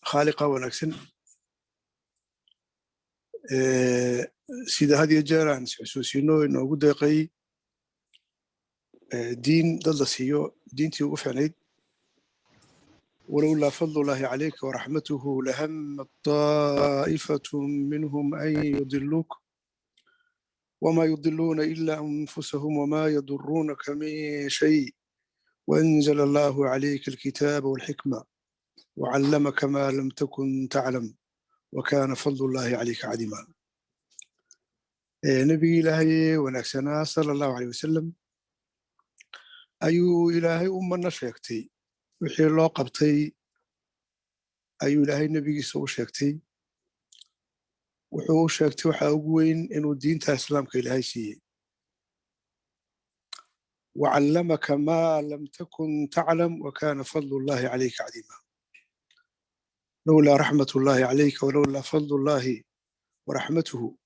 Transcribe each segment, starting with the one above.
khaaliqa wanaagsan sida had iyo jeer aan isxusuusino inoogu deeqay diin dad la siiyo diintii ugu fiicnayd ولولا فضل الله عليك ورحمته لهم طائفة منهم أن يضلوك وما يضلون إلا أنفسهم وما يضرونك من شيء وأنزل الله عليك الكتاب والحكمة وعلمك ما لم تكن تعلم وكان فضل الله عليك عظيما. نبي إلهي ونكسنا صلى الله عليه وسلم أيو إلهي أمنا شيكتي wixii loo qabtay ayuu ilaahay nebigiisa u sheegtay wuxuu u sheegtay waxa ugu weyn inuu diinta islaamka ilaahay siiyey وعلمك ما لم تكن تعلم وكان فضل الله عليك عظيما. لولا رحمة الله عليك ولولا فضل الله ورحمته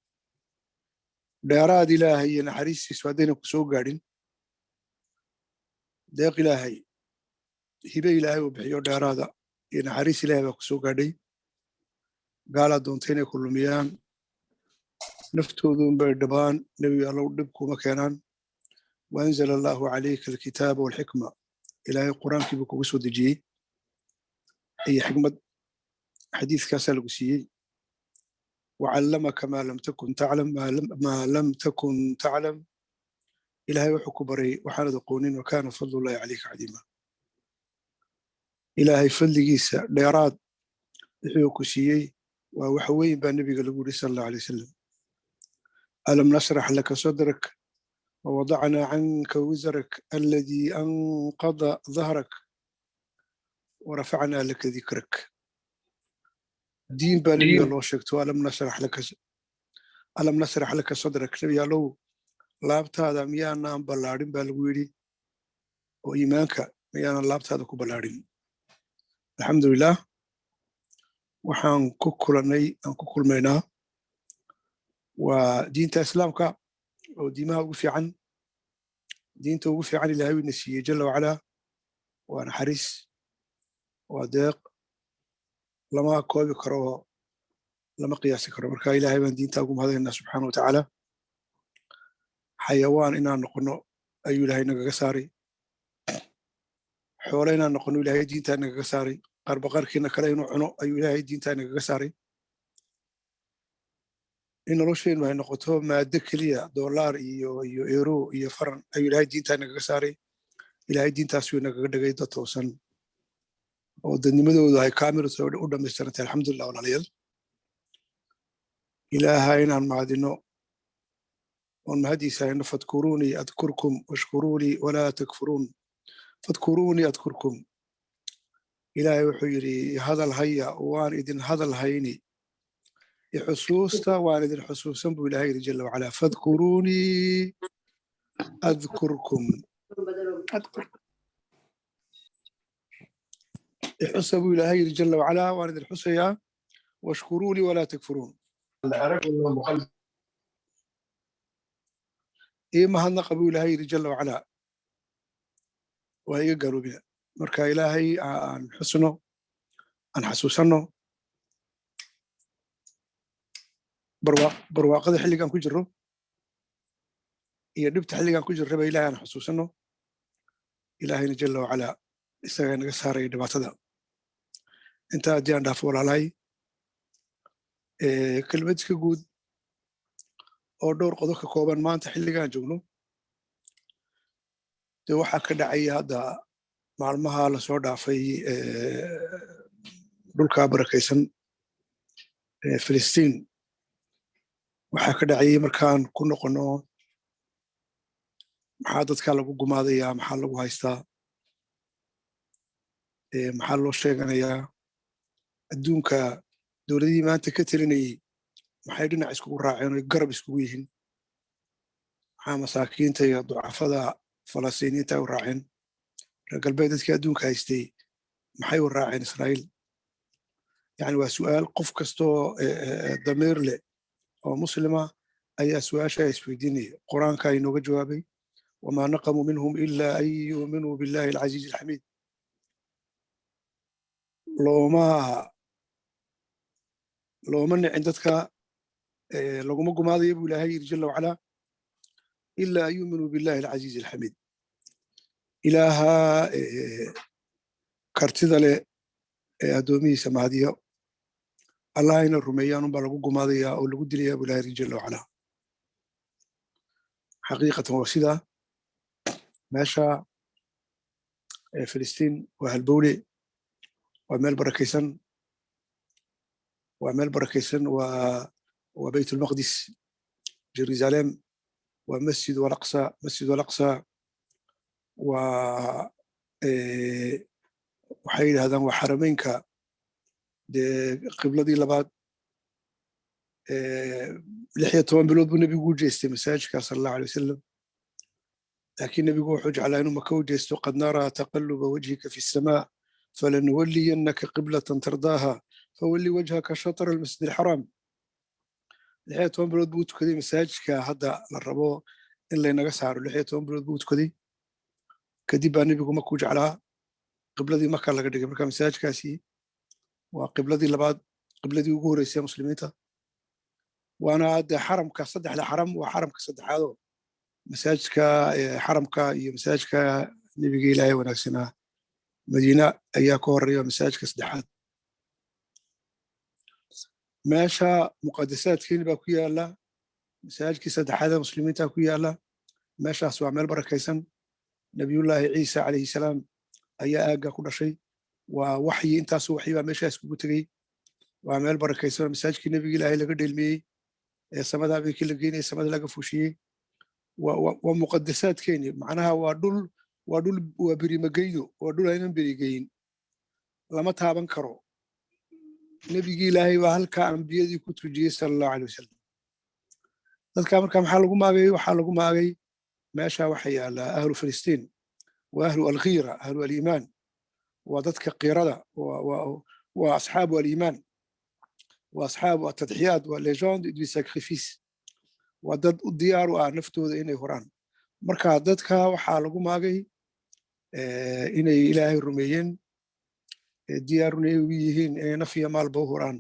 dheeraad ilaahay iyo naxariistiisu haddayna ku soo gaadhin deeq ilaahay hibe ilaahay uu bixiyo dheeraada iyo naxariis ilaahay baa ku soo gaadhay gaalaa doontay inay ku lumiyaan naftooduunbay dhibaan nebi allow dhib kuma keenaan waanzala allaahu calayka alkitaaba walxikma ilaahay qur-aankiibuu kugu soo dejiyey iyo xikmad xadiiskaasaa lagu siiyey wacallamaka maa lam takun taclam maa lam takun taclam ilaahay wuxuu ku baray waxaanad aqoonin wakaana fadlullahi calayka cadiima ilaahay fadligiisa dheeraad wixii uu ku siiyey waa wax weyn baa nebiga lagu yidhi sala allahu alay wasalam alam nasrax laka sadrak wawadacnaa canka wisrak aladii anqada dahrak warafacnaa laka dikrak diin baa nebiga loo sheegto alam nasrax laka sadrak nebi allow laabtaada miyaanaan ballaadhin baa lagu yidhi oo iimaanka miyaanan laabtaada ku ballaadhin alxamdulilah waxaan ku kulmaynaa waa diinta islaamka oo diimaha ugu fiican diinta ugu fiican ilaahay ina siiyey jalla wacalaa waa naxariis waa deeq lama koobi karo oo lama qiyaasi karo marka ilaahay baan diinta ugu mahadaynaa subxaana wa tacaala xayawaan inaan noqono ayuu ilaahay nagaga saaray xoole inaan noqono ilaahay diintaa nagaga saaray qarbaqarkiina kale inuu cuno ayuu ilaahay diintaa nagaga saaray in nolosheennu ay noqoto maado keliya doolaar iyo eero iyo faran ayuu ilaahay diintaa nagaga saaray ilaahay diintaasuu nagaga dhigay dad toosan oo dadnimadoodu ay kaamilto u dhammaystirantay alxamdulilah walaalayaal ilaaha inaan mahadino oon mahadiisa hayno fadkuruunii adkurkum washkuruunii walaa takfuruun fadkuruunii adkurkum ilaahay wuxuu yidhi hadal haya waan idin hadal hayni ixusuusta waan idin xusuusan buu ilahay yidhi jalla wacalaa fadkuruunii adkurkum ixusa buu ilaahay yidhi jalla wacalaa waan idin xusayaa washkuruunii walaa takfuruun ii mahadnaqa buu ilaahay yidhi jalla wacalaa waa iga garoobina marka ilaahay aan xusno aan xasuusanno barwaaqada xilligaan ku jirro iyo dhibta xilligaan ku jirraba ilahay aan xasuusanno ilaahayna jalla wacalaa isagaa naga saaraya dhibaatada intaa haddii aan dhaafo walaalahay kelmadka guud oo dhowr qodob ka kooban maanta xilligaan joogno dee waxaa ka dhacaya hadda maalmaha lasoo dhaafay dhulka barakaysan filistiin waxaa ka dhacayay markaan ku noqono maxaa dadka lagu gumaadayaa maxaa lagu haystaa maxaa loo sheeganayaa adduunka dowladihii maanta ka telinayay maxay dhinac iskugu raaceen oy garab iskugu yihiin maxaa masaakiinta iyo ducafada falastiiniinta ay u raaceen reer galbeed dadkii adduunka haystay maxay u raaceen israa'iil yani waa su'aal qof kastoo damiir leh oo muslima ayaa su-aashaa isweydiinaya qur-aankaa inooga jawaabay wamaa naqamuu minhum ilaa an yuuminuu billahi alcaziizi alxamiid looma looma nicin dadka laguma gumaadayo buu ilaahay yidhi jalla wacalaa ilaa an yuuminuu billahi alcasiizi alxamiid ilaaha kartida leh ee addoomihiisa mahadiyo allah ina rumeeyaan unbaa lagu gumaadayaa oo lagu dilayaa buu ilahay yidhi jalla wacalaa xaqiiqatan waa sidaa meesha filistiin waa halbowle waa meel barakaysan waa beyt ulmaqdis jerusalem waa masjid walaqsa waa waxay yidhahdaan waa xarameynka dee qibladii labaad 16 bilood buu nebigu u jeestay masaajidka sala allahu alay wasalam laakiin nebigu wuxuu jeclaa inuu maka u jeesto qad naraa taqaluba wajhika fi samaa falanuwalliyannaka qiblatan tardaaha fawalli wajhaka shatr almasjid alxaraam 16 bilood buu u tukaday masaajidka hadda la rabo in laynaga saaro 16 bilood buu u tukaday kadib baa nebigu makuu jeclaa qibladii maka laga dhigay marka masaajidkaasi waa qibladii labaad qibladii ugu horreysay muslimiinta waana de xaramka saddexda xaram waa xaramka saddexaadoo masaajidka xaramka iyo masaajidka nebiga ilaahay wanaagsanaa madiina ayaa ka horeeya masaajidka saddexaad meesha muqadasaadkiin baa ku yaala masaajidkii saddexaad ee muslimiinta ku yaala meeshaas waa meel barakaysan nabiyullaahi ciisa calayhi salaam ayaa aagga ku dhashay waa waxyi intaasu waxyi baa meeshaas kugu tegey waa meel barakaysan oo masaajidkii nebiga ilaahay laga dheelmiyey ee samada habeenkii la geynayay samada laga fuushiyey waa muqadasaadkeeni macnaha waa berimageydo waa dhul aynan berigeyin lama taaban karo nebigii ilaahay baa halkaa ambiyadii ku tujiyey sala allahu alay wasalam dadka marka waxaa lagu maagay meesha waxa yaala ahlu filistiin wa ahlu alkhira ahlu aliimaan waa dadka qirada waa asxaabu aliimaan waa asxaabu atadxiyaat waa legende du sacrifice waa dad u diyaar u ah naftooda inay horaan marka dadka waxaa lagu maagay inay ilaahay rumeeyeen diyaaruna ay ugu yihiin inay naf iyo maalba u horaan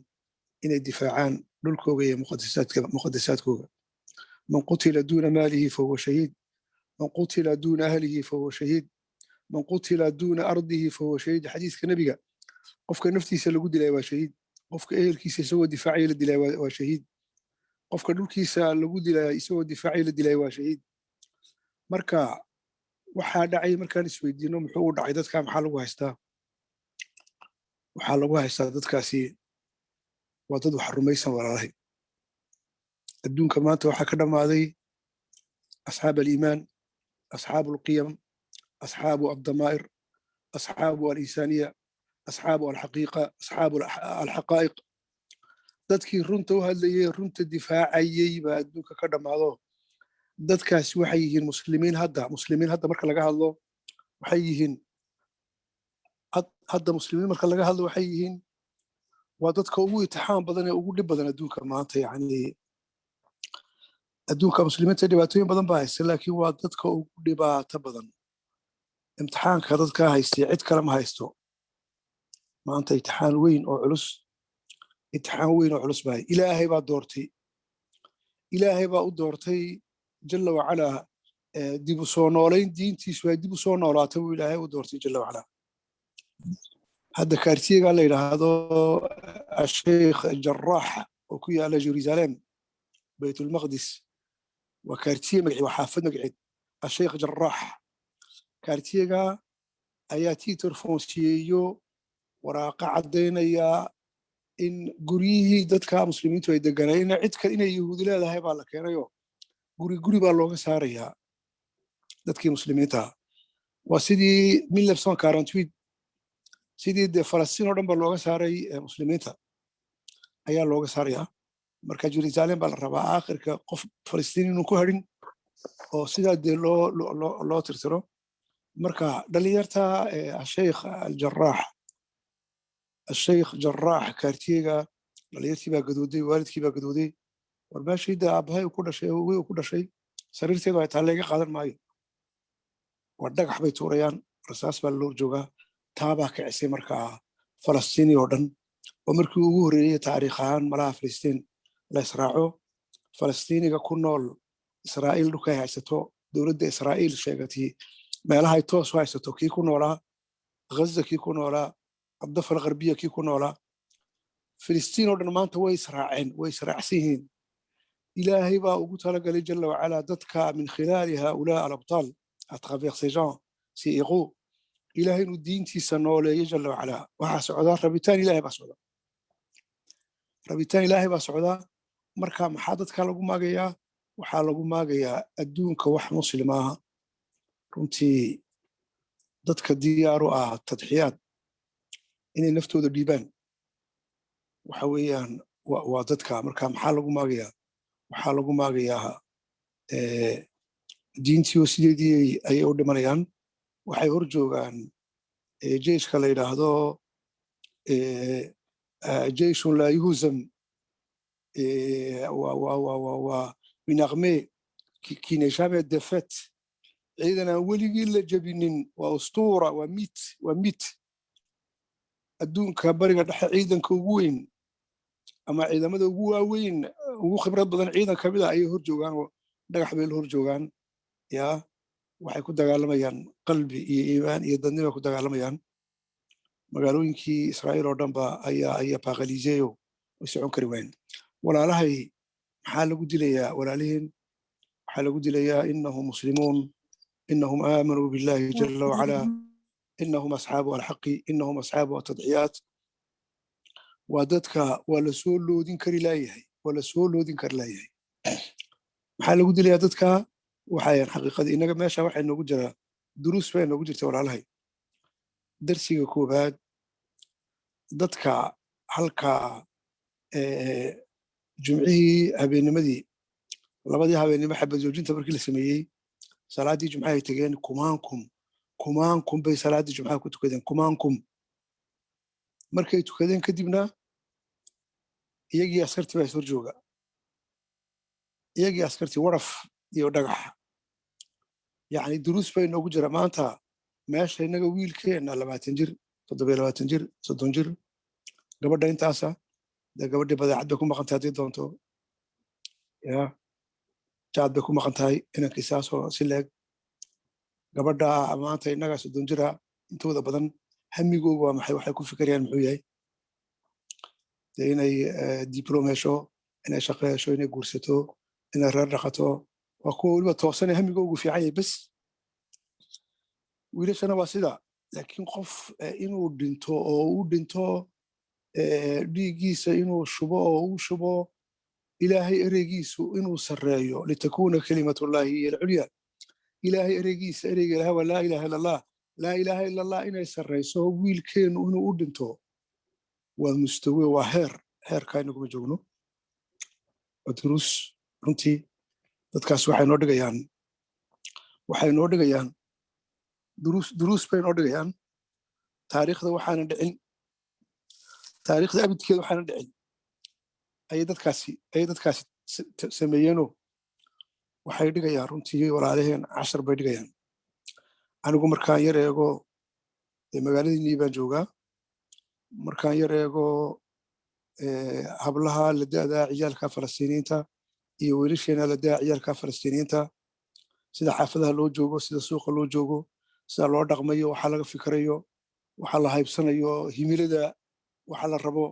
inay difaacaan dhulkooga iyo muqadasaadkooga man qutila duuna maalihi fahuwa shahiid man qutila duuna ahlihi fahuwa shahiid man qutila duuna ardihi fahuwa shahiid xadiiska nebiga qofka naftiisa lagu dilay waa shahiid qofka ehelkiisa isagoo difaacaya la dilay waa shahiid qofka dhulkiisa lagu dilay isagoo difaacaya la dilay waa shahiid marka waxaa dhacay markaan isweydiino muxuu u dhacay dadka maxaa lagu haystaa waxaa lagu haystaa dadkaasi waa dad wax rumaysan walaalahay adduunka maanta waxaa ka dhammaaday asxaab aliimaan asxaabu alqiyam asxaabu addamaa'ir asxaabu alinsaniya asxaabu alxaqiiqa asxaabu alxaqaa'iq dadkii runta u hadlayey runta difaacayey baa adduunka ka dhammaado dadkaasi waxay yihiin muslimiin hadda marka laga hadlo waxay yihiin hadda muslimiin marka laga hadlo waxay yihiin waa dadka ugu itixaam badan ee ugu dhib badan adduunka maanta yani adduunka muslimiinta dhibaatooyin badan baa haysta laakiin waa dadka ugu dhibaato badan imtixaanka dadka haystay cid kale ma haysto maanta imtixaan weyn oo culus baa ilaahay baa u doortay jalla wacalaa dib u soo noolayn diintiisu ay dib u soo noolaata buu ilaahay u doortay jalla wacalaa hadda kaartiyegaa la yidhaahdo asheikh jaraax oo ku yaala jerusalem baytulmaqdis waa kaartiye magaceed waa xaafad magaceed asheikh jaraax kaartiyegaa ayaa tiitor foonsiyeeyo waraaqa caddaynaya in guryihii dadka muslimiintu ay deganayeen inay yahuudi leedahay baa la keenayoo guri baa looga saarayaa dadkii muslimiinta waa sidii 1948 sidii dee falastiin oo dhan ba looga saaray muslimiinta ayaa looga saarayaa marka jerusalem baa la rabaa aakhirka qof falastiin inuu ku harin oo sidaa dee loo tirtiro marka dhalinyarta asheikh jaraax kaartiyega dhalinyartii baa gadooday waalidkii baa gadooday war meeshiida aabbahay ku dhashay awogey ku dhashay sariirteedu ay taa layga qaadan maayo war dhagax bay tuurayaan rasaas baa loo joogaa taabaa kicisay markaa falastiini oo dhan ومركي وغوري تاريخان ملا فلسطين لا إسرائيل فلسطيني كنول إسرائيل لكي هايستو دولة إسرائيل شيغتي ما لها يتوس هايستو كي كنولا غزة كي كنولا الضفة الغربية كي كنولا فلسطين ودن maanta way israacsiin إلهي با ugu talagalay jalla wa ala dadka min khilali haula al-abtal à travers ces gens ces héros إلهي inuu diintiisa nooleeyo jalla wa ala waxa socda rabitaan Ilaahay baa socda marka maxaa dadka lagu maagayaa waxaa lagu maagayaa adduunka wax muslim ah runtii dadka diyaar u ah tadxiyaad inay naftooda dhiibaan waxa weeyaan waa dadka marka maxaa lagu maagayaa waxaa lagu maagayaa diintii oo sideedii ayay u dhimanayaan waxay hor joogaan jeyshka la yidhaahdo jeyshun laa yuhzam une armée qui n'est jamais défaite ciidan aan weligii la jabinin waa ustuura waa mit adduunka bariga dhexe ciidanka ugu weyn ama ciidamada ugu waaweyn ugu khibrad badan ciidan ka mid ah ayay hor joogaan oo dhagax bay hor joogaan yaa waxay ku dagaalamayaan qalbi iyo iimaan iyo dadnimo ku dagaalamayaan magaalooyinkii Israa'iil oo dhan ba ayaa baaqaliiseeyo way socon kari waayeen walaalahay maxaa lagu dilayaa walaalihiin waxaa lagu dilayaa innahum muslimuun innahum aamanuu billahi jalla wa ala innahum asxaabu alxaqi innahum asxaabu atadxiyaat waa dadka waa la soo loodin kari laayahay maxaa lagu dilayaa dadka waxayan xaqiiqadii inaga meesha waxay noogu jiraa duruus bay noogu jirta walaalahay darsiga koobaad dadka halka jumcihii habeennimadii labadii habeennimo xabad joojinta markii la sameeyey salaaddii jumcaha ay tegeen kumaankum bay salaaddii jumcaha ku tukadeen kumaankum markay tukadeen kadibna iyagii askartii baa ishor jooga iyagii askartii waraf iyo dhagax yacni duruus bay noogu jira maanta meesha innaga wiilkeenna 20 jir 27 jir 30 jir gabadha intaasa dee gabadhii badeecad bay ku maqan tahay haddii doonto yaa jaad bay ku maqan tahay inankii saasoo si leeg gabadha maanta innaga 30 jira intooda badan hamigoogu waa maxay waxay ku fikirayaan muxuu yahay dee inay diplom hesho inay shaqo hesho inay guursato inay reer dhaqato waa kuwa weliba toosanee hamigoogu fiican yahay bes wiilashana waa sida laakiin qof inuu dhinto oo u dhinto dhiiggiisa inuu shubo oo u shubo ilaahay ereygiisu inuu sarreeyo litakuuna kalimatullaahi hiya alculya ilaahay ereygiisa ereyga ilaah waa laa ilaaha illa allah laa ilaaha illa allah inay sarrayso wiilkeennu inuu u dhinto waa mustawe waa heerkaa inaguma joogno waa duruus runtii dadkaas waxay noo dhigayaan duruus bay noo dhigayaan taariikhda waxaanan dhicin taariikhda abidkeeda waxaanan dhicin ayay dadkaasi sameeyeenoo waxay dhigayaan runtii walaalaheen cashar bay dhigayaan anigu markaan yar eego magaaladiinii baan joogaa markaan yar eego hablaha la da'daa ciyaalka falastiiniyiinta iyo wiilasheena la da'daa ciyaalka falastiiniyiinta sida xaafadaha loo joogo sida suuqa loo joogo sida loo dhaqmayo waxa laga fikirayo waxa la haybsanayo himilada waxa la rabo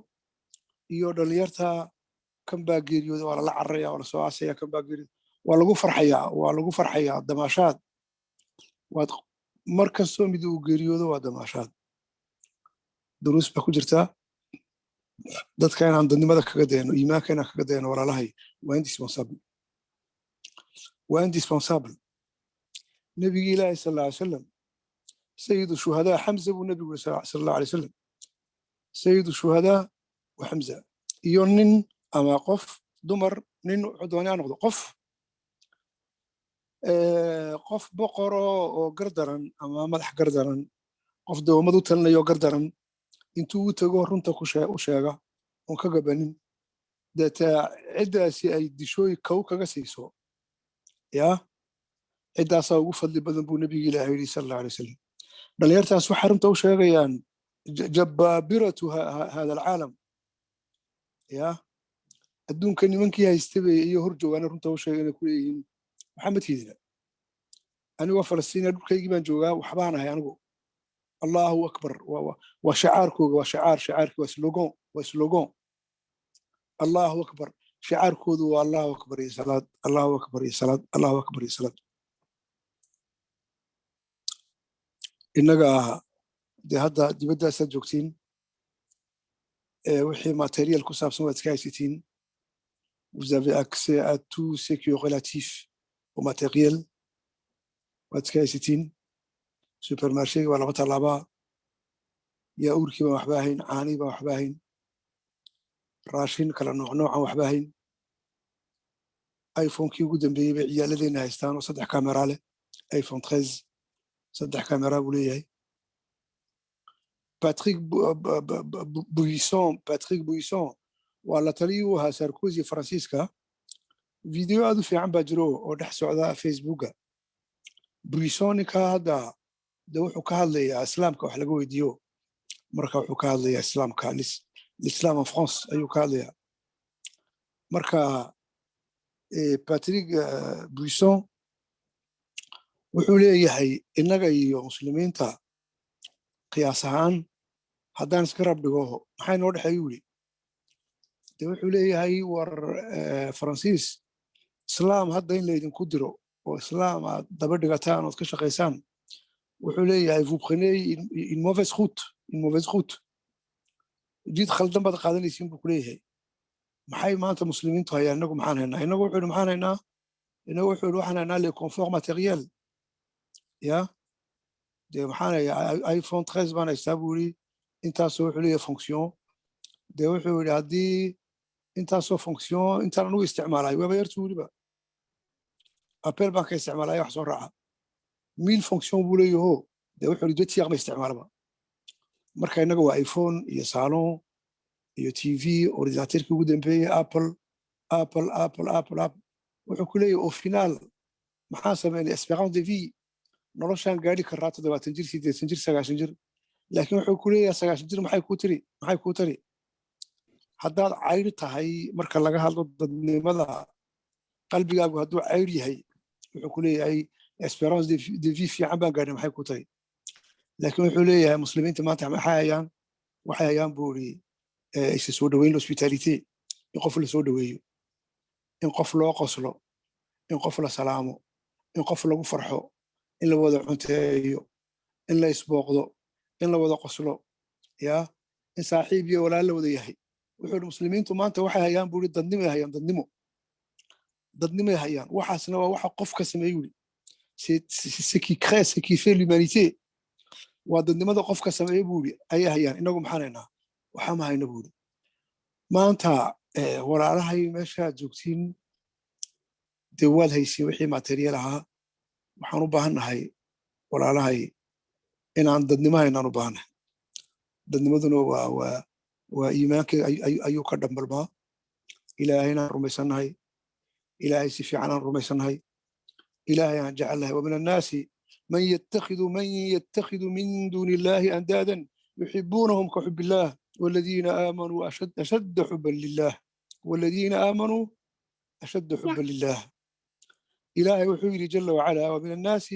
iyo dhalinyarta kan baa geeriyooda waa lala cararaya waa lasoo aasaya kan baa geeriyooda waa lagu farxayaa damaashaad waad mar kastoo mid uu geeriyoodo waa damaashaad duruus baa ku jirtaa dadka inaan dadnimada kaga dayno iimaanka inaan kaga dayno walaalahay waa indispensable nabigi ilaahi sal alla alay wasalam sayidu shuhadaa xamza buu nabigu yiri sal alla alay wasalam sayidu shuhadaa wa xamza iyo nin ama qof dumar nin doonaa noqdo qof boqoro oo gardaran ama madax gardaran qof dowmad u talinayo gardaran intuu u tago runta u sheega oon ka gabanin deetaa ciddaasi ay dishooy kow kaga siiso yaa ciddaasaa ugu fadli badan buu nabiga ilaahi yidhi sal alla alay wasalam dhalinyartaas waxay runta u sheegayaan jabbaabiratu hada alcaalam ya adduunka nimankii haystaba iyo hor joogaana runta u sheegana ku leeyihiin maxamed hiidina anigoo falastiina dhulkaygii baan joogaa waxbaan ahay anigu allahu akbar waa shacaarkooga waa shacaarkii waa slogan allahu akbar shacaarkoodu waa allahu akbar iyo salaad allahu akbar iyo salaad allahu akbar iyo salaad innaga dee hadda dibaddaasaad joogtiin wixii matériel ku saabsan waad iska haysatiin vous avez accès à tout ce qui est relatif au matériel waad iska haysatiin supermarchega waa laba tallaabaa yaawurkii baan waxba ahayn caanii baan waxba ahayn raashin kala noocan waxba ahayn iphonekii ugu dambeeyey bay ciyaaladeenna haystaan oo 3 kamera leh iphone 13 3 kamera buu leeyahay Patrick Buisson waa la taliyay u ahaa Sarkozy Faransiiska video aad u fiican baa jiro oo dhex socda Facebooka Buisson ninka hadda de wuxuu ka hadlayaa islaamka wax laga weydiiyo marka wuxuu ka hadlayaa islaamka l'islam en France ayuu ka hadlayaa marka Patrick Buisson wuxuu leeyahay innaga iyo muslimiinta qiyaas ahaan haddaan iska rab dhigo maxay noo dhexeeyu yidhi de wuxuu leeyahay war faransiis islaam hadda in laydinku diro oo islaam aad daba dhigataan ood ka shaqaysaan wuxuu leeyahay vous prenez une mauvaise route jid khaldan baad qaadanaysiin buu ku leeyahay maxay maanta muslimiintu hayaan inagu maxaan haynaa inagu wuxuu yidhi maxaan haynaa inagu wuxuu yidhi waxaan haynaa le confort matériel ya dee maxaan hayaa iphone 13 baan haystaa buu yidhi intaasoo wuxuu leeyahay fonction dee wuxuu yidhi haddii intaasoo fonction intaan anugu isticmaalayo waaba yartuu weliba apel baan ka isticmaalaya wax soo raaca 1000 fonction buu leeyaho dee wuxuu yidhi dad siyaaq ma isticmaalaba marka innaga waa iphone iyo salon iyo tv ordinateerkii ugu dambeeyey apple wuxuu ku leeyahay au final maxaan sameynay espérance de vie noloshaan gaadhi karaa 70 jir 80 jir 90 jir laakiin wuxuu ku leeyahay 90 jir maxay kuu tari haddaad cayr tahay marka laga hadlo dadnimada qalbigaagu hadduu cayr yahay wuxuu ku leeyahay espérance de vie fiican baan gaadhay maxay kuu tari laakiin wuxuu leeyahay muslimiinta maanta waxay hayaan buu yidhi isa soo dhoweyn l'hospitalité in qof la soo dhoweeyo in qof loo qoslo in qof la salaamo in qof lagu farxo in la wada cunteeyo in la isbooqdo in la wada qoslo ya in saaxiib iyo walaal la wada yahay wuxuu yidhi muslimiintu maanta waxay hayaan buu yidhi dadnimay hayaan waxaasna waa waxa qof ka sameeyu yidhi ce qui crée ce qui fait l'humanité waa dadnimada qof ka sameeyo buu yidhi ayay hayaan inagu maxaan haynaa waxaa ma hayna buu yidhi maanta walaalahay meeshaad joogtiin dee waad haysiin wixii material ahaa waxaan u baahannahay walaalahay inaan dadnimo haynaan u baahannahay dadnimaduna waa iimaanka ayuu ka dhambalmaa ilaahayna rumaysannahay ilaahay si fiican aan rumaysannahay ilaahay aan jecelnahay wa min annaasi man yattakhidhu min duuni illaahi andaadan yuxibuunahum ka xub illaah والذين آمنوا أشد حبا لله إلهي وحيري جل وعلا ومن الناس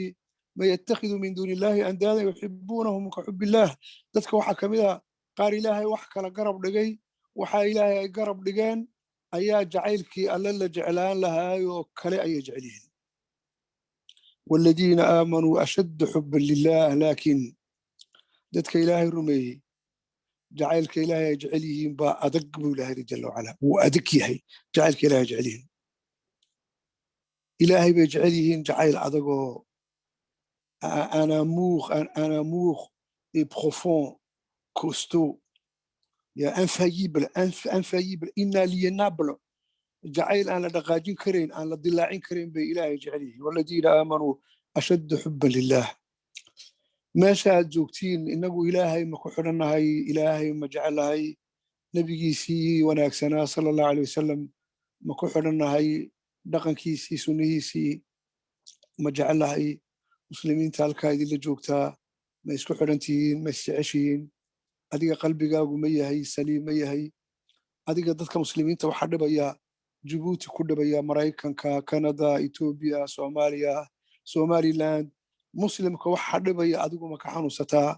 من يتخذ من دون الله أندادا يحبونهم كحب الله dadka waxa kamida qaar ilaahay wax kala garab dhigay waxa ilaahay ay garab dhigeen ayaa jacaylkii alla la jeclaan lahaayo kale ay jecelihiin والذين آمنوا أشد حبا لله لكن dadka ilaahay rumeeyay jacaylka ilaahay ay jecel yihiin baa adag buu ilaahay jalla wacala wuu adag yahay jacaylka ilaahay jecel yihiin ilaahay bay jecel yihiin jacayl adagoo un amour et profond costaud ya infaillible inaliénable jacayl aan la dhaqaajin karayn aan la dilaacin karayn bay ilaahay jecel yihiin waladiina aamanuu ashadda xubban lilah meesha aad joogtiin inagu ilaahay ma ku xidhannahay ilaahay ma jecelahay nebigiisii wanaagsanaa sala allahu aleyh wasalam ma ku xidhannahay dhaqankiisii sunnihiisii ma jecelahay muslimiinta halkaa idinla joogtaa ma isku xidhantihiin ma isjeceshihiin adiga qalbigaagu ma yahay saliim ma yahay adiga dadka muslimiinta waxaa dhibaya Djibouti ku dhibaya Maraykanka Canada Ethiopia Soomaaliya Somaliland muslimka waxaa dhibaya adigu ma ka xanuunsataa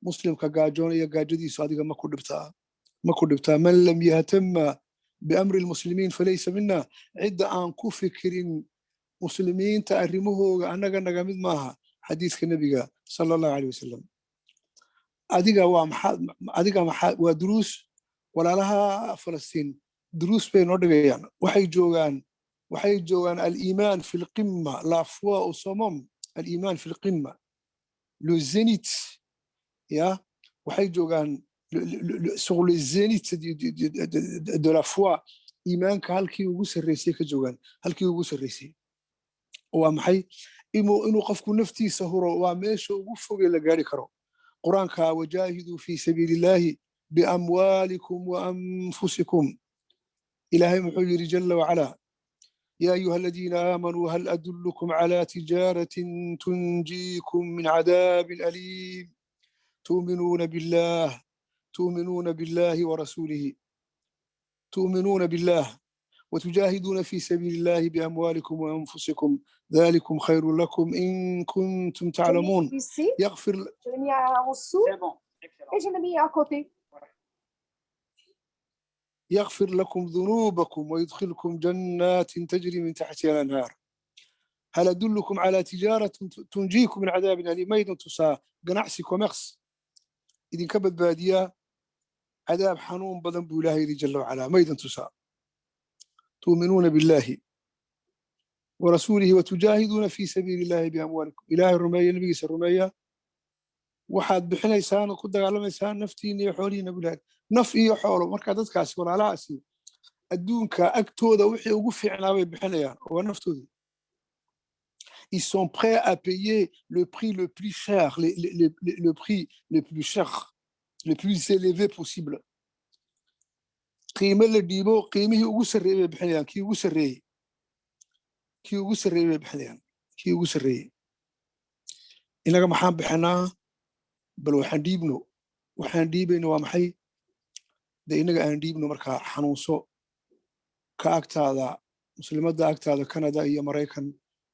muslimka gaajoonaya gaajadiisu adiga ma ku dhibtaa man lam yahtamma biamri almuslimiin falaysa minna cidda aan ku fikirin muslimiinta arrimahooga annaga naga mid maaha xadiiska nebiga sala allahu alayh wasalam adiga waa duruus walaalaha Falastiin duruus bay noo dhigayaan waxay joogaan al-iimaan fi lqimma la foi au summum al-iimaan fi lqimma le zénith ya waxay joogaan sur le zénith de la foi iimaanka halkii ugu sarreysay ka joogaan halkii ugu sarreysay waa maxay inuu qofku naftiisa huro waa meesha ugu fogee la gaari karo quraanka wajaahidu fi sabiilillahi biamwaalikum wa anfusikum ilaahay muxuu yiri jalla wa ala يا أيها الذين آمنوا هل أدلكم على تجارة تنجيكم من عذاب أليم تؤمنون بالله ورسوله تؤمنون بالله وتجاهدون في سبيل الله بأموالكم وأنفسكم ذلكم خير لكم إن كنتم تعلمون يغفر لكم ذنوبكم ويدخلكم جنات تجري من تحتها الأنهار هل أدلكم على تجارة تنجيكم من عذاب أليم ميدن تسا قناعسي كوميرس إذن كبد بادية عذاب حنون بدن بولاهي جل وعلا ميدن تسا تؤمنون بالله ورسوله وتجاهدون في سبيل الله بأموالكم إله الرمية نبي الرمية waxaad bixinaysaan ku dagaalamaysaan naftiina iyo xoolihiina bilaad naf iyo xoolo marka dadkaasi walaalahaasi adduunka agtooda wixii ugu fiicnaa bay bixinayaan oo naftooda ils sont prêts à payer le prix le plus cher le prix le plus cher le plus élevé possible qiimo la dhiibo qiimihii ugu sarreeyay bay bixinayaan kii ugu sarreeyay bay bixinayaan kii ugu sarreeyay inaga maxaan bixinaa bal waxaan dhiibayno waa maxay de inaga aan dhiibno markaa xanuunso ka agtaada muslimadda agtaada Canada iyo Maraykan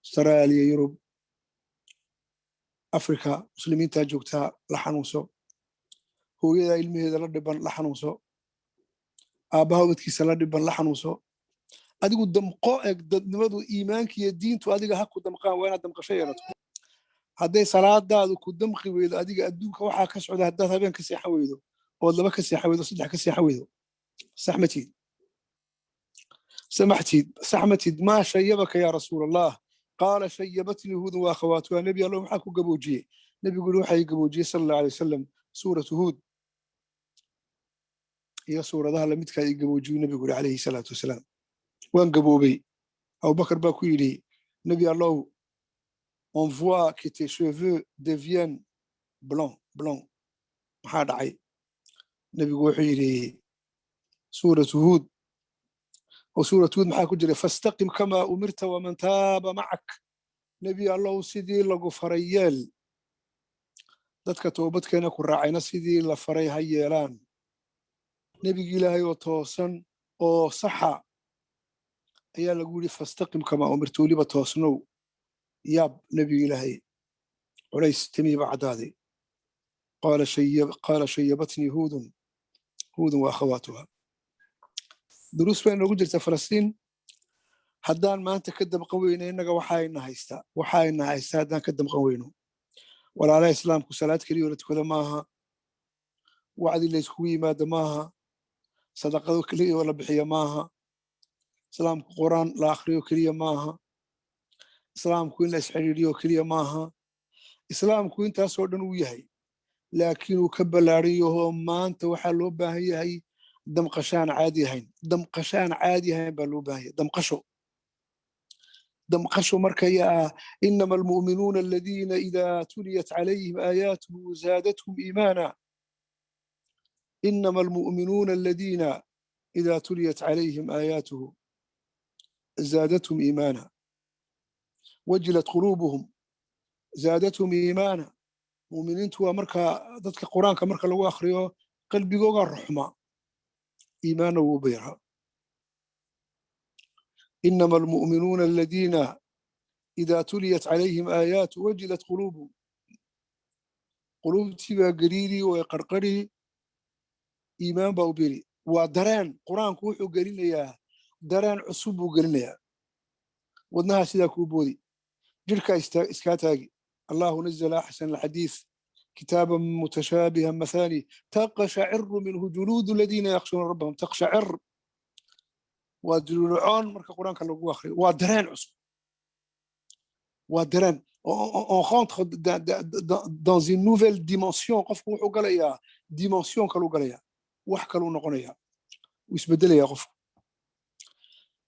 Australia Yurub Afrika muslimiinta joogtaa la xanuunso hooyada ilmaheeda la dhiban la xanuunso aabaha wadkiisa la dhiban la xanuunso adigu damqo dadnimadu iimaanka iyo diintu adiga ha ku damqaan waa inaad damqasho yeelato hadday salaadaadu ku damqi weydo adiga adduunka waxaa ka socda haddaad habeen ka seexan weydo ood laba ka seexan weydo saddex ka seexan weydo saxmatid maa shayabaka yaa rasuul allah qaala shayabatnii huudun wa akhawaatuha nebi allow maxaa ku gaboojiyey nebiguna waxay gaboojiyey sala allahu alay wasalam suuratu huud iyo suuradaha lamidkaa ay gaboojiyey nebigu yiri calayhi salaatu wasalaam waan gaboobay abubakar baa ku yidhi nebi allow on voit que tes cheveux deviennent blancs. maxaa dhacay nebigu wuxuu yidhi suuratu huud oo suuratu huud maxaa ku jiray fastaqim kamaa umirta waman taaba macak nebi allow sidii lagu faray yeel dadka toobadkeena ku raacayna sidii la faray ha yeelaan nebigi ilaahay oo toosan oo saxa ayaa lagu yidhi fastaqim kamaa umirta weliba toosnow yaab nebiga ilaahay culays timiiba caddaaday qaala shayabatnii huudun wa akhawaatuha duruus bay noogu jirta Falastiin haddaan maanta ka damqan weyno innaga waxayna haystaa haddaan ka damqan weyno walaalaha islaamku salaad keliya la tukada maaha wacdi la iskugu yimaada maaha sadaqado keliya oo la bixiya maaha islaamku quraan la akhriyo keliya maaha islaamku in la isxiriiriyo keliya maaha islaamku intaasoo dhan uu yahay laakiin uu ka ballaaran yaho maanta waxaa loo baahan yahay damqashaan caadi ahayn baa loo baahan yahay damqasho marka yaa inama almu'minuuna aladiina idaa tuliyat calayhim aayaatuhu zaadathum iimaana inama almu'minuuna aladiina idaa tuliyat calayhim aayaatuhu zaadathum iimaana wajilat quluubuhum zaadathum iimaana mu'miniintu waa marka dadka quraanka marka lagu akhriyo qalbigooga ruxma إيمانا وبيرها. إنما المؤمنون الذين إذا تليت عليهم آيات وجلت قلوبهم قلوب تبا قريري ويقرقري إيمان باوبيري ودران قرآن كوحو قرين يا دران عصوب قرين يا ودناها سيدا كوبودي جلكا إسكاتاقي الله نزل أحسن الحديث كتابا متشابها مثاني تقشعر منه جلود الذين يخشون ربهم تقشعر ودلعون مركا قرآن كان لقوا آخري ودران عصوب ودران on rentre dans une nouvelle dimension قف وحو قليا dimension كالو قليا wax kaluu noqonaya wuu isbedelaya qofku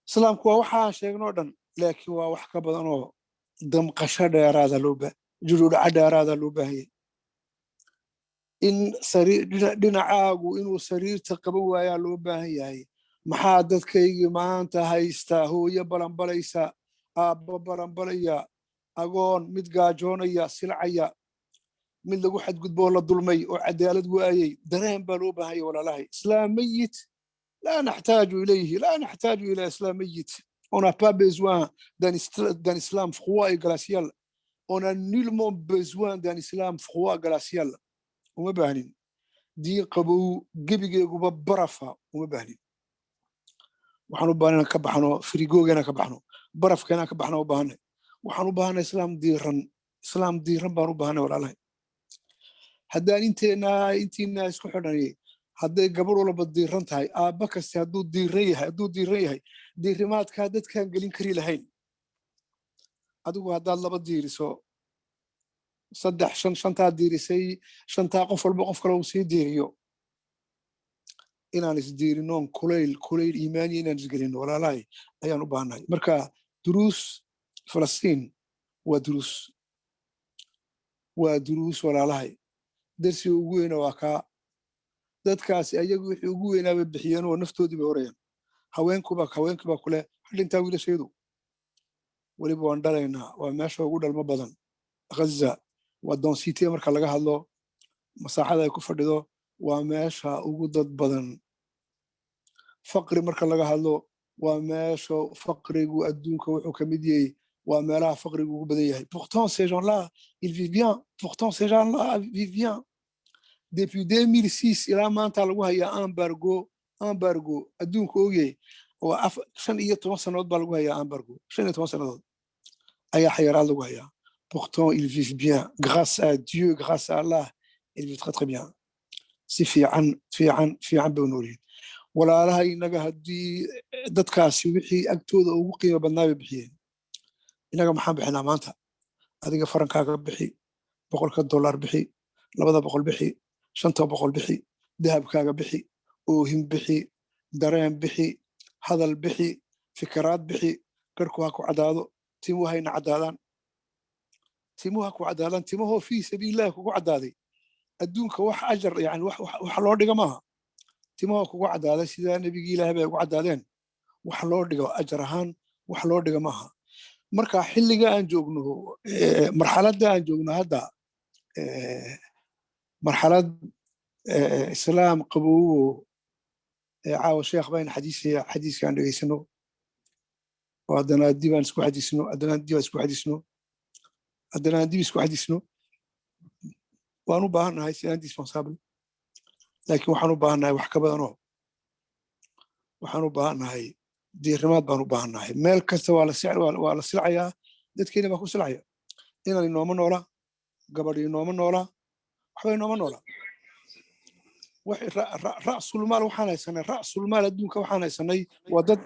islaamku waa waxaa sheegnoo dhan laakiin waa wax ka badan oo damqasho dheeraada juruudhaca dheeraada loo baahanyay in dhinacaagu inuu sariirta qaban waayaa loo baahan yahay maxaa dadkaygii maanta haystaa hooyo balanbalaysa aabba balanbalaya agoon mid gaajoonaya silcaya mid lagu xadgudboo la dulmay oo cadaalad waayay dareen baa loo baahanya walaalahay islaam mayit لا نحتاج إليه لا نحتاج إلى إسلام ميت on n'a pas besoin d'un islam froid et glacial on a nullement besoin d'un islam froid glacial وما باهنين دين قبو قبقى قبا برفا وما باهنين وحنو باهنين كبحنو فريقوغينا كبحنو برف كينا كبحنو باهنين وحنو باهنين إسلام ديرن بانو باهنين ولالاhay haddaan intiina isku xidhanayay hadday gabar walba diiran tahay aabba kasta hadduu diiran yahay diirimaadkaa dadkaan gelin kari lahayn adigu haddaad laba diiriso saddex shantaa diirisay shantaa qof walba qof kale uu sii diiriyo inaan isdiirinoon kulayl iimaaniya inaan isgelino walaalahay ayaan u baahannahay marka duruus falastiin waa duruus walaalahay darsiga ugu weyna waa kaa dadkaasi ayagu wixii ugu weynaaba bixiyeen oo naftoodii bay horayaan haweenkiiba kule hadhintaa wiilashaydu weliba waan dhalaynaa waa meesha ugu dhalmo badan ghaza waa donsite marka laga hadlo masaaxada ay ku fadhido waa meesha ugu dad badan faqri marka laga hadlo waa meesha faqrigu adduunka wuxuu ka mid yahay waa meelaha faqrigu ugu badan yahay pourtant ces gens-là ils vivent bien pourtant ces gens-là vivent bien depuis 2006 ilaa maanta lagu hayaa embargo adduunka ogyahay oo 15 sannadood baa lagu hayaa embargo 15 sannadood ayaa xayiraad lagu hayaa pourtant ils vivent bien grâce à Dieu grâce à Allah ils vivent très très bien si fiican bay noolyihiin walaalaha inaga haddii dadkaasi wixii agtooda ugu qiimo badnaa bay bixiyeen inaga maxaan bixinaa maanta adiga farankaaga bixi $100 bixi 200 bixi 500 bixi dahabkaaga bixi oohin bixi dareen bixi hadal bixi fikraad bixi garku ha ku cadaado timuhu hayna cadaadaan timahoo fii sabiilillahi kugu cadaaday adduunka wax ajar yani wax loo dhiga maaha timahoo kugu cadaaday sidaa nebigii ilaahay bay ugu cadaadeen wax loo dhigo ajar ahaan wax loo dhiga maaha marka xilliga aan joogno marxaladda aan joogno hadda marxalad islaam qaboobo caawa sheekh bayna xadiiskaan dhegaysano oo haddana dib aan isku xadiisno haddana dib aan isku xadiisno haddana aan dib isku xadiisno waan u baahannahay si indispensable laakiin waxaan u baahannahay wax ka badanoo waxaan u baahannahay diirimaad baan u baahannahay meel kasta waa la silcayaa dadkeena baa ku silcaya inan inooma noola gabadh inooma noola waxba inooma noola ra'sulmaal waxaan haysanay ra'sulmaal adduunka waxaan haysanay waa dad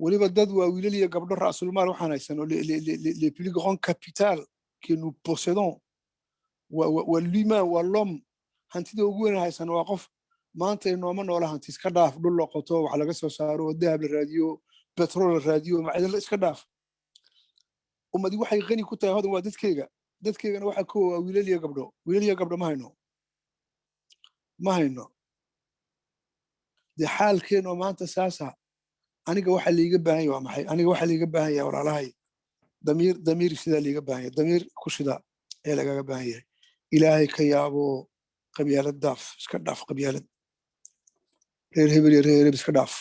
weliba dad waa wiilal iyo gabdho ra'sulmaal waxaan haysano les plus grands capital que nous possédons waa l'humain waa l'homme hantida ugu weyn haysano waa qof maanta inooma noola hanti iska dhaaf dhul la qoto wax laga soo saaro oo dahab la raadiyo petrol la raadiyo macdan la iska dhaaf ummadi waxay qani ku tahay hodan waa dadkeygana waxa ku waa wiilal iyo gabdho ma hayno dee xaalkeenoo maanta saasa aniga waxa liiga baahan yahay waa maxay aniga waxa liiga baahan yahay walaalahay damiir sidaa liiga baahan yahay damiir ku shida ee lagaga baahan yahay ilaahay ka yaabo qabyaalad iska dhaaf qabyaalad reer hebel iyo reer hebel iska dhaaf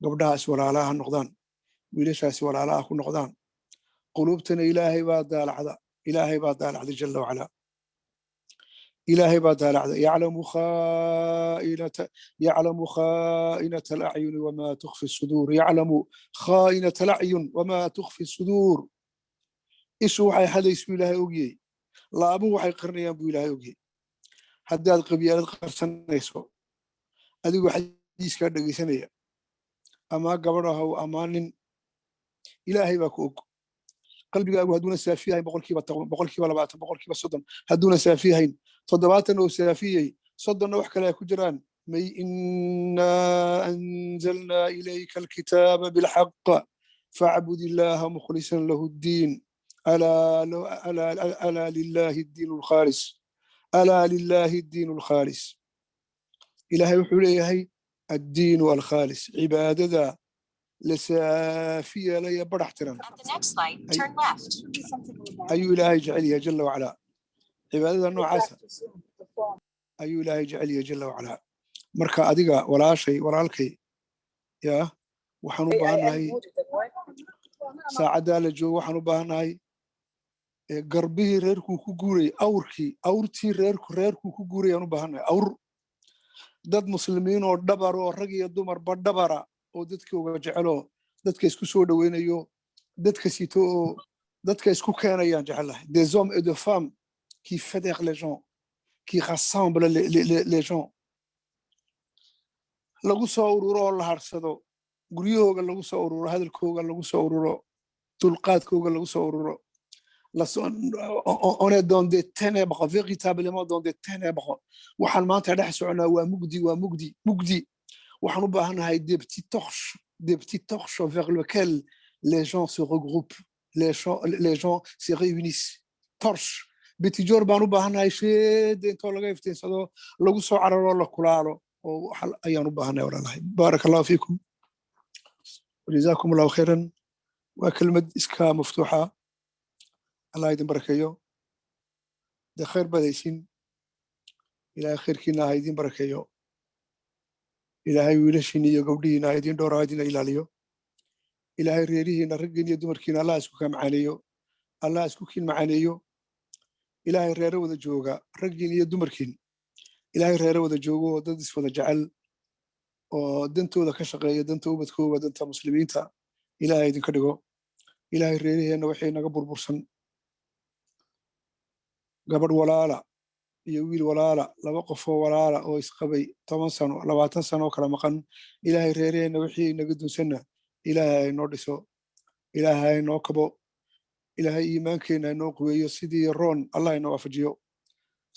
gabdhahaas walaalaha ha noqdaan wiilashaasi walaalaha ku noqdaan quluubtana ilaahay baa daalacda jalla wacala إلهي بادال يعلم خائنة الأعين وما تخفي الصدور يعلم خائنة الأعين وما تخفي الصدور إيش وحي هذا اسم إلهي أوجي لا أبو وحي قرنيا أبو إلهي أوجي حتى القبيلة قرصنا يسوع هذا واحد يسكر دقي سنة أما قبرها وأمان إلهي باكوك قلبي أبو هدونا سافيها بقول كيف لبعت بقول كيف صدم هدونا سافيها صدباتنا وسافيه صدنا وحكى لا كجران مي إنا أنزلنا إليك الكتاب بالحق فاعبد الله مخلصا له الدين ألا لله الدين الخالص ألا لله الدين الخالص إلهي وحوليه الدين الخالص عبادة ذا لسافية لا يبرح ترى أي إلهي جعلها جل وعلا عبادة نوعاسة أي إلهي جعلها جل وعلا مركا أديقا ولا شيء ولا الكي يا وحنو بهانهاي ساعدة لجو وحنو بهانهاي قربيه ريركو كوغوري أورتي ريركو كوغوري أنو بهانهاي أور dad muslimiin oo dhabar oo rag iyo dumarba dhabara oo dadka uga jecelo dadka isku soo dhaweynayo dadka sito oo dadka isku keenayaan jecelahay des hommes et des femmes qui fédèrent les gens qui rassemblent les gens lagu soo ururo oo la harsado guryahooga lagu soo ururo hadalkooga lagu soo ururo dulqaadkooga lagu soo ururo on est dans des ténèbres véritablement dans des ténèbres waxaan maanta dhex soconaa waa mugdi waxaan u baahanahay des petites torches vers lesquelles les gens se regroupent les gens se réunissent torche bitijoor baan u baahanahay sheeda intoo laga iftiinsado lagu soo cararo la kulaalo oo ayaan u baahanahay walaalahay baaraka allahu fiikum wajazaakum allahu khayran waa kelmad iska maftuuxa الله يدين بركيو ده خير بديسين إلى خير كنا هيدين بركيو إلى هاي ويلشيني يقودين هيدين دور هيدين إلى ليو إلى هاي ريريه نرجين يدمر كنا الله أسكوك معانيو الله أسكوك معانيو إلى هاي ريره وذا جوجا رجين يدمر كين إلى هاي ريره وذا جوجو وددس وذا جعل ودنتو ذا كشقي دنتو بدكو ودنتا مسلمين تا إلى هاي دين كدقو إلى هاي ريريه نوحي نقبر برسن gabadh walaala iyo wiil walaala laba qof oo walaala oo isqabay 10 sano 20 sano kala maqan ilaahay reereena wixii naga dunsana ilaahay noo dhiso ilaahay noo kabo ilaahay iimaankeena noo quweeyo sidii roon allah inoo waafajiyo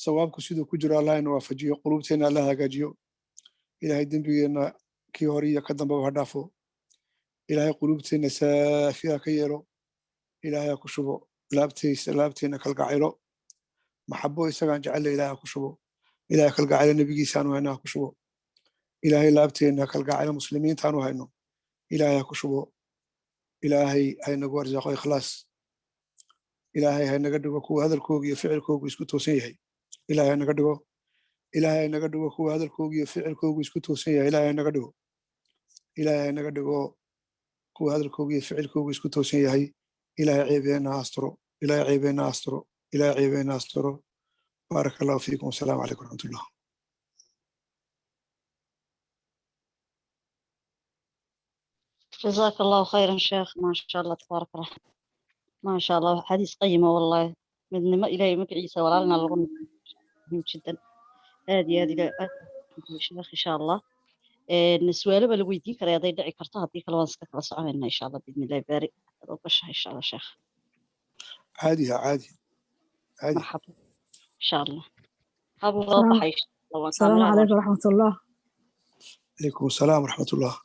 sawaabku sidoo ku jiro allah inoo waafajiyo qulubteena allah hagaajiyo ilaahay dambigeena kii hore iyo ka dambaba ha dhaafo ilaahay qulubteena saafiya ka yeelo ilaahay ku shubo laabteena kalgacaylo محبو إسقان جعل إله كشبو إله كالقاعدة نبي سانو هنا كشبو إلهي لابتي إنها كالقاعدة مسلمين تانو هنو إلهي كشبو إلهي هاي نقول رزاقو إخلاص إلهي هاي نقدقو كو هذا الكوغ يفعل كوغ يسكتو سيهي إلهي نقدقو كو هذا الكوغ يفعل كوغ يسكتو سيهي إلهي نقدقو كو هذا الكوغ يفعل كوغ يسكتو سيهي إلهي عيبين أسترو إلى عيبين أسترو بارك الله فيكم والسلام عليكم ورحمة الله جزاك الله خيرا شيخ ما شاء الله تبارك الله ما شاء الله حديث قيمة والله من ما إلهي مقعيسة ولا لنا الغنى مهم جدا هذه شيخ إن شاء الله السؤال بل ويدي كرا يضي دعي كرتها ديك الوانسك كلا صعبنا إن شاء الله بإذن الله بارك وبشها إن شاء الله شيخ عادي مرحبا إن شاء الله أبو واضح السلام عليكم ورحمة الله. عليكم السلام ورحمة الله.